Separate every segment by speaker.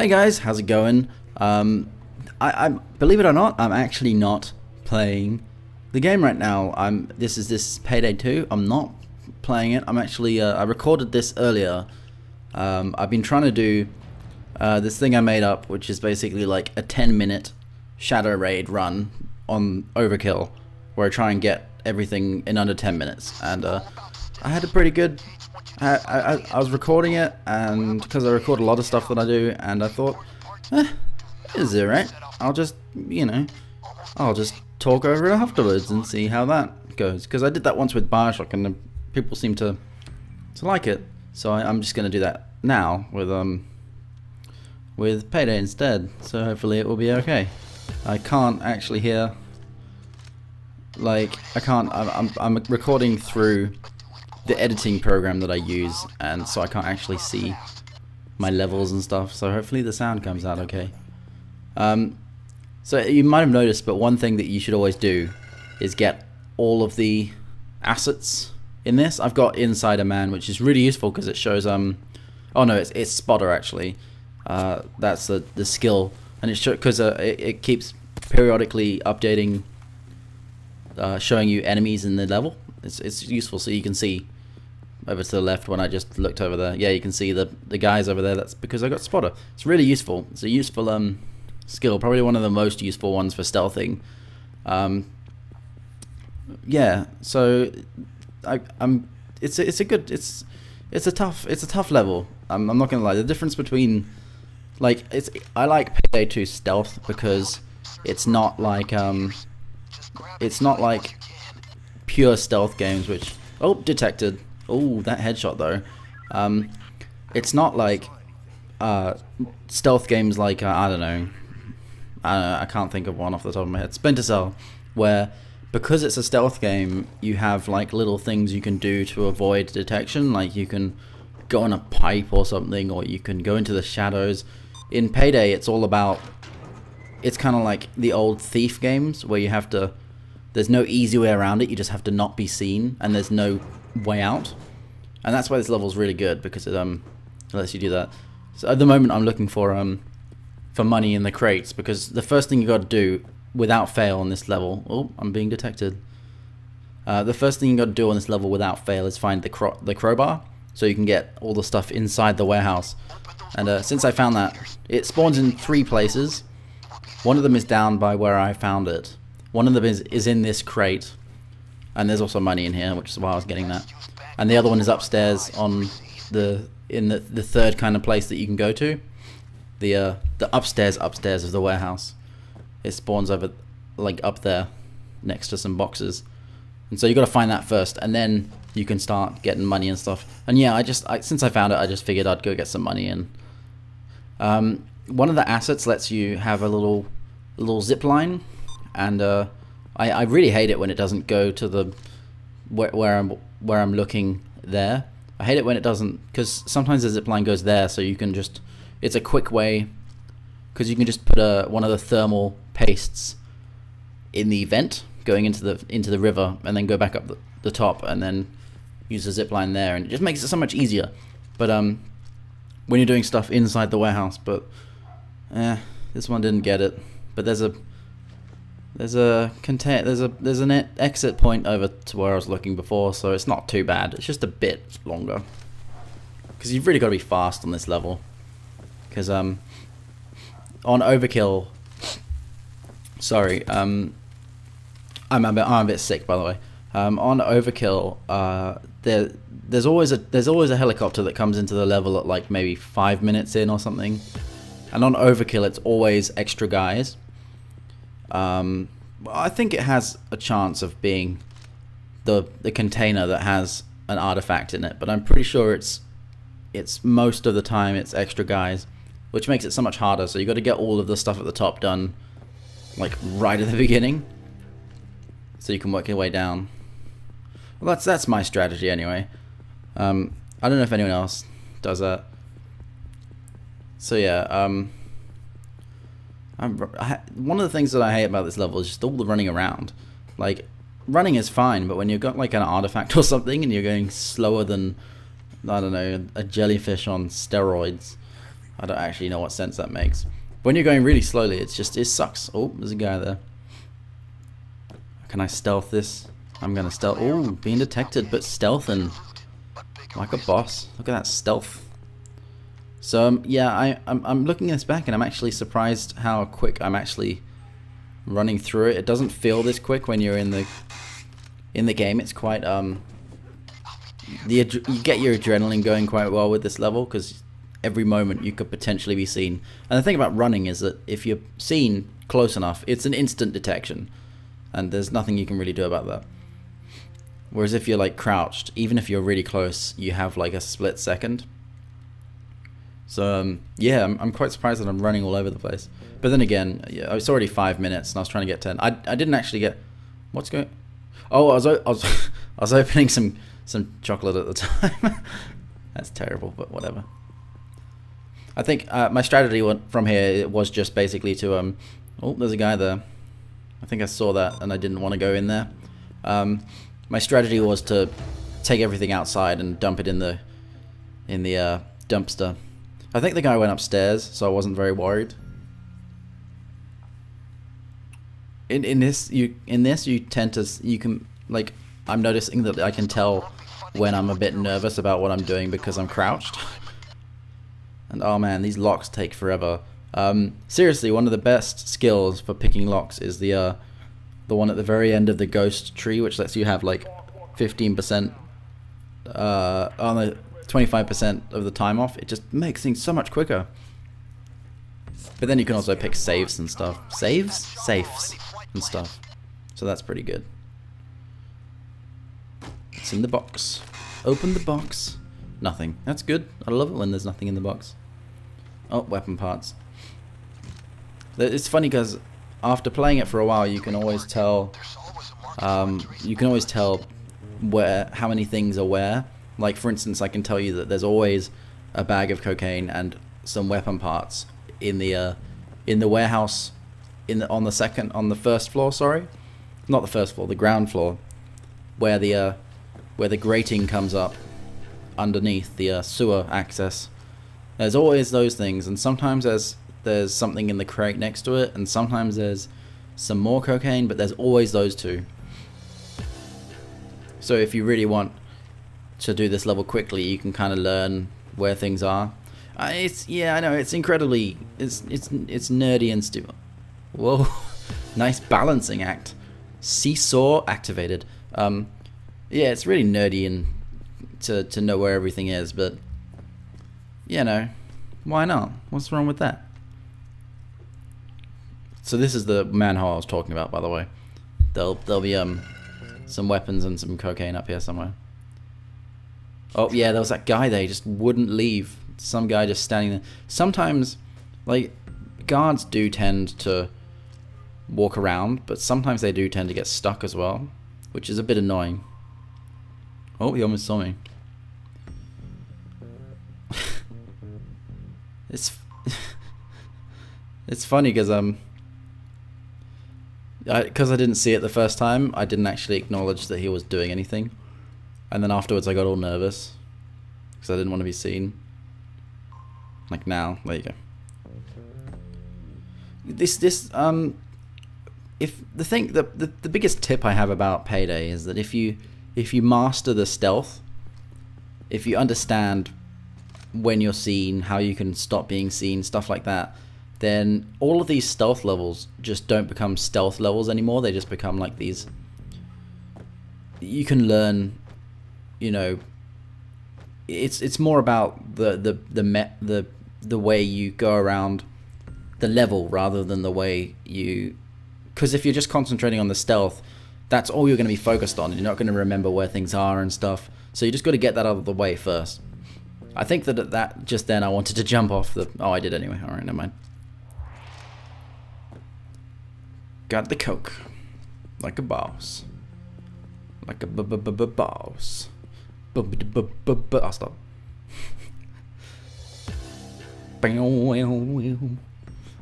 Speaker 1: Hey guys, how's it going? I believe it or not, I'm actually not playing the game right now. This is Payday 2. I'm not playing it. I'm actually I recorded this earlier. I've been trying to do this thing I made up, which is basically like a 10-minute shadow raid run on Overkill, where I try and get everything in under 10 minutes. And I had a pretty good. I was recording it, and because I record a lot of stuff that I do, and I thought, it's alright. I'll just talk over it afterwards and see how that goes. Because I did that once with Bioshock, and people seem to like it. So I'm just gonna do that now with Payday instead. So hopefully it will be okay. I can't actually hear. Like I'm recording through the editing program that I use, and so I can't actually see my levels and stuff, so hopefully the sound comes out okay. So you might have noticed, but one thing that you should always do is get all of the assets in this. I've got Insider Man, which is really useful because it shows oh no, it's Spotter actually. That's the skill, and it because it keeps periodically updating, showing you enemies in the level. It's useful, so you can see over to the left when I just looked over there. Yeah, you can see the guys over there. That's because I got Spotter. It's really useful. It's a useful skill, probably one of the most useful ones for stealthing. Yeah, so it's a tough level. I'm not gonna lie. The difference between I like Payday 2 stealth because it's not like pure stealth games, which detected. Oh, that headshot though. It's not like stealth games like I don't know. I can't think of one off the top of my head. Splinter Cell, where because it's a stealth game, you have like little things you can do to avoid detection. Like you can go on a pipe or something, or you can go into the shadows. In Payday, it's all about. It's kind of like the old Thief games where you have to. There's no easy way around it. You just have to not be seen, and there's no way out. And that's why this level's really good, because it lets you do that. So at the moment, I'm looking for money in the crates, because the first thing you got to do without fail on this level. Oh, I'm being detected. The first thing you got to do on this level without fail is find the crowbar, so you can get all the stuff inside the warehouse. And since I found that, it spawns in 3 places. One of them is down by where I found it. One of them is in this crate, and there's also money in here, which is why I was getting that. And the other one is upstairs in the third kind of place that you can go to, the upstairs of the warehouse. It spawns over up there, next to some boxes, and so you got to find that first, and then you can start getting money and stuff. And yeah, since I found it, I just figured I'd go get some money in. One of the assets lets you have a little zip line. And I really hate it when it doesn't go to the where I'm looking there. I hate it when it doesn't, because sometimes the zipline goes there, so you can just, it's a quick way, because you can just put one of the thermal pastes in the vent going into the river, and then go back up the top, and then use the zipline there, and it just makes it so much easier. But when you're doing stuff inside the warehouse, but this one didn't get it. But there's an exit point over to where I was looking before, so it's not too bad. It's just a bit longer, because you've really got to be fast on this level. Because on Overkill, sorry, I'm a bit sick, by the way. On Overkill, there's always a helicopter that comes into the level at like maybe 5 minutes in or something, and on Overkill it's always extra guys. I think it has a chance of being the container that has an artifact in it, but I'm pretty sure it's most of the time it's extra guys, which makes it so much harder. So you got to get all of the stuff at the top done like right at the beginning, so you can work your way down. Well, that's my strategy anyway. I don't know if anyone else does that. So yeah, one of the things that I hate about this level is just all the running around. Like, running is fine, but when you've got like an artifact or something and you're going slower than, I don't know, a jellyfish on steroids, I don't actually know what sense that makes. When you're going really slowly, it sucks. Oh, there's a guy there. Can I stealth this? I'm gonna stealth. Oh, being detected, but stealthing like a boss. Look at that stealth. So yeah, I'm looking at this back, and I'm actually surprised how quick I'm actually running through it. It doesn't feel this quick when you're in the game. It's quite you get your adrenaline going quite well with this level, because every moment you could potentially be seen. And the thing about running is that if you're seen close enough, it's an instant detection, and there's nothing you can really do about that. Whereas if you're like crouched, even if you're really close, you have like a split second. So yeah, I'm quite surprised that I'm running all over the place. But then again, yeah, it's already 5 minutes, and I was trying to get 10. I didn't actually get. What's going? Oh, I was opening some chocolate at the time. That's terrible, but whatever. I think my strategy from here was just basically to oh, there's a guy there. I think I saw that, and I didn't want to go in there. My strategy was to take everything outside and dump it in the dumpster. I think the guy went upstairs, so I wasn't very worried. In this you tend to, you can, like, I'm noticing that I can tell when I'm a bit nervous about what I'm doing because I'm crouched. And oh man, these locks take forever. Seriously, one of the best skills for picking locks is the one at the very end of the ghost tree, which lets you have like 15% on the 25% of the time off. It just makes things so much quicker. But then you can also pick saves and stuff. Safes and stuff. So that's pretty good. It's in the box. Open the box. Nothing. That's good. I love it when there's nothing in the box. Oh, weapon parts. It's funny because after playing it for a while, you can always tell. Where how many things are where. Like for instance, I can tell you that there's always a bag of cocaine and some weapon parts in the warehouse on the first floor. Sorry, not the first floor, the ground floor, where the grating comes up underneath the sewer access. There's always those things, and sometimes there's something in the crate next to it, and sometimes there's some more cocaine, but there's always those two. So if you really want to do this level quickly, you can kind of learn where things are. I know it's incredibly, it's nerdy and stupid. Whoa, nice balancing act. Seesaw activated. Yeah, it's really nerdy and to know where everything is, but you know, why not? What's wrong with that? So this is the manhole I was talking about, by the way. There'll be some weapons and some cocaine up here somewhere. Oh yeah, there was that guy there. He just wouldn't leave. Some guy just standing there. Sometimes, like, guards do tend to walk around, but sometimes they do tend to get stuck as well, which is a bit annoying. Oh, he almost saw me. It's funny because I didn't see it the first time, I didn't actually acknowledge that he was doing anything, and then afterwards I got all nervous because I didn't want to be seen. Like now, there you go. If the biggest tip I have about Payday is that if you master the stealth, if you understand when you're seen, how you can stop being seen, stuff like that, then all of these stealth levels just don't become stealth levels anymore. They just become like these. You can learn, you know. It's more about the way you go around the level rather than the way you. Because if you're just concentrating on the stealth, that's all you're going to be focused on. You're not going to remember where things are and stuff. So you just got to get that out of the way first. I think that just then I wanted to jump off the. Oh, I did anyway. All right, never mind. Got the coke, like a boss, like a boss. I'll stop.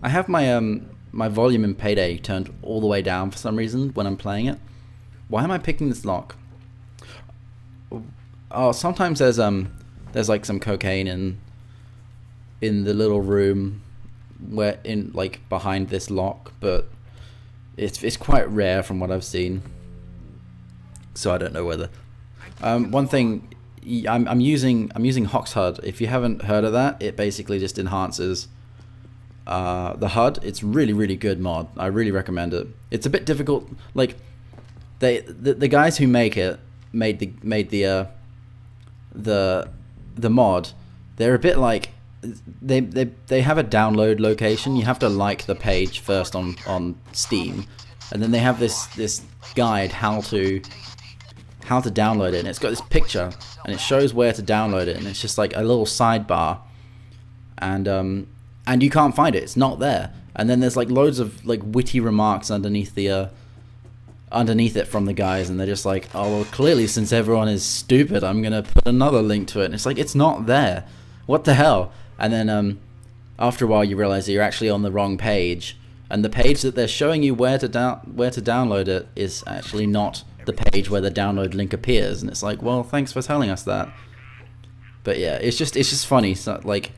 Speaker 1: I have my my volume in Payday turned all the way down for some reason when I'm playing it. Why am I picking this lock? Oh, sometimes there's like some cocaine in the little room where in like behind this lock, but it's quite rare from what I've seen. So I don't know whether. One thing, I'm using Hox HUD. If you haven't heard of that, it basically just enhances the HUD. It's really good mod. I really recommend it. It's a bit difficult. Like the guys who made the mod. They're a bit like they have a download location. You have to like the page first on Steam, and then they have this guide how to download it, and it's got this picture and it shows where to download it, and it's just like a little sidebar, and you can't find it. It's not there. And then there's like loads of like witty remarks underneath it from the guys, and they're just like, oh well, clearly since everyone is stupid, I'm gonna put another link to it. And it's like, it's not there. What the hell? And then after a while you realize that you're actually on the wrong page, and the page that they're showing you where to download it is actually not the page where the download link appears. And it's like, well, thanks for telling us that. But yeah, it's just funny. So, like,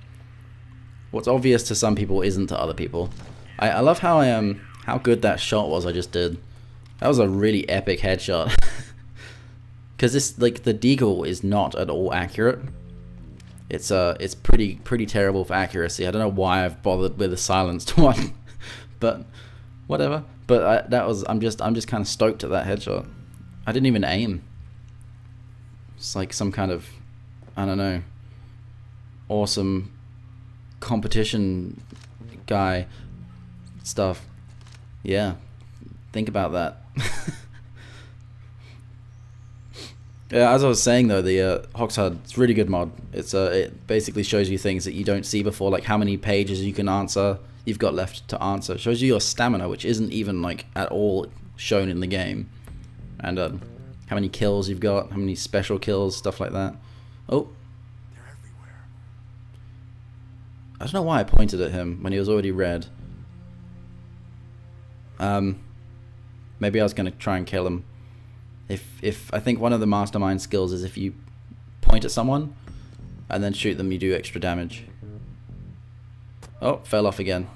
Speaker 1: what's obvious to some people isn't to other people. I love how good that shot was I just did. That was a really epic headshot. Because this, like, the deagle is not at all accurate. It's pretty terrible for accuracy. I don't know why I've bothered with a silenced one, but whatever. But I'm just kind of stoked at that headshot. I didn't even aim. It's like some kind of, I don't know, awesome competition guy stuff. Yeah, think about that. Yeah, as I was saying though, the Hox HUD, it's a really good mod. It basically shows you things that you don't see before, like how many pages you've got left to answer. It shows you your stamina, which isn't even like at all shown in the game, and how many kills you've got, how many special kills, stuff like that. Oh, they're everywhere. I don't know why I pointed at him when he was already red. Maybe I was gonna try and kill him. If I think one of the mastermind skills is if you point at someone and then shoot them, you do extra damage. Oh, fell off again.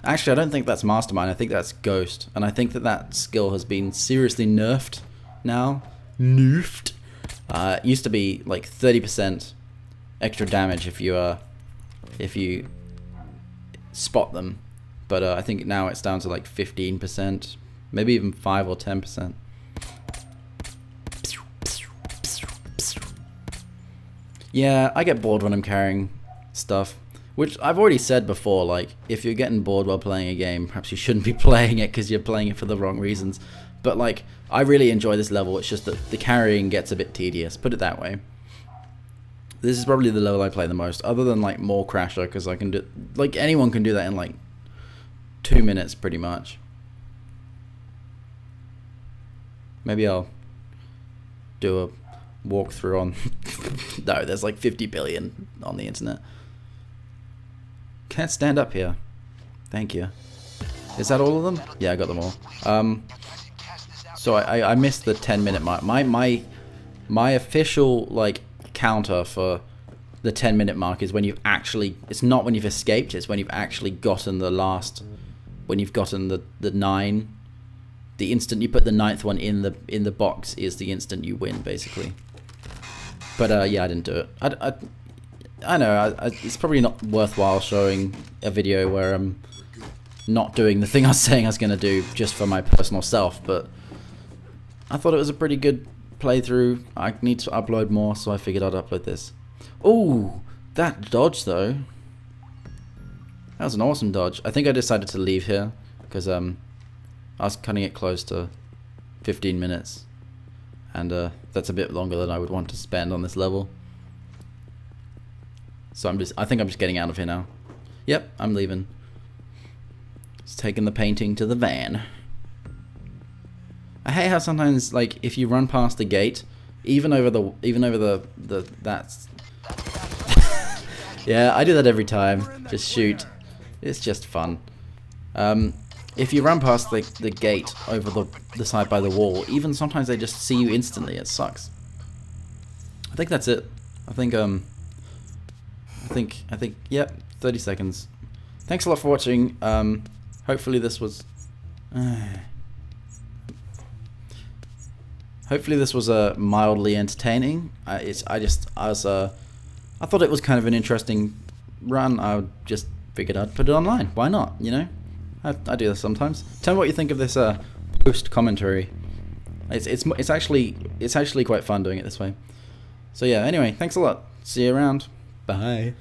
Speaker 1: Actually, I don't think that's mastermind. I think that's ghost, and I think that skill has been seriously nerfed now. Nerfed. It used to be like 30% extra damage if you spot them, but I think now it's down to like 15%. Maybe even 5 or 10%. Yeah, I get bored when I'm carrying stuff, which I've already said before. Like, if you're getting bored while playing a game, perhaps you shouldn't be playing it because you're playing it for the wrong reasons. But like, I really enjoy this level. It's just that the carrying gets a bit tedious. Put it that way. This is probably the level I play the most, other than like more Crasher, because I can do, like, anyone can do that in like 2 minutes pretty much. Maybe I'll do a walkthrough on... No, there's like 50 billion on the internet. Can't stand up here. Thank you. Is that all of them? Yeah, I got them all. So I missed the 10-minute mark. My official like counter for the 10-minute mark is when you've actually... It's not when you've escaped, it's when you've actually gotten the last... When you've gotten the 9... The instant you put the 9th one in the box is the instant you win, basically. But yeah, I didn't do it. I know it's probably not worthwhile showing a video where I'm not doing the thing I was saying I was going to do just for my personal self. But I thought it was a pretty good playthrough. I need to upload more, so I figured I'd upload this. Ooh, that dodge though. That was an awesome dodge. I think I decided to leave here because I was cutting it close to 15 minutes, and that's a bit longer than I would want to spend on this level. So I think I'm just getting out of here now. Yep, I'm leaving. Just taking the painting to the van. I hate how sometimes, like, if you run past the gate, even over the that's yeah, I do that every time. Just shoot. It's just fun. If you run past the gate over the side by the wall, even sometimes they just see you instantly. It sucks. I think that's it. I think yep, 30 seconds. Thanks a lot for watching. Hopefully this was mildly entertaining. I thought it was kind of an interesting run. I just figured I'd put it online. Why not? You know, I do this sometimes. Tell me what you think of this post commentary. It's actually quite fun doing it this way. So yeah. Anyway, thanks a lot. See you around. Bye.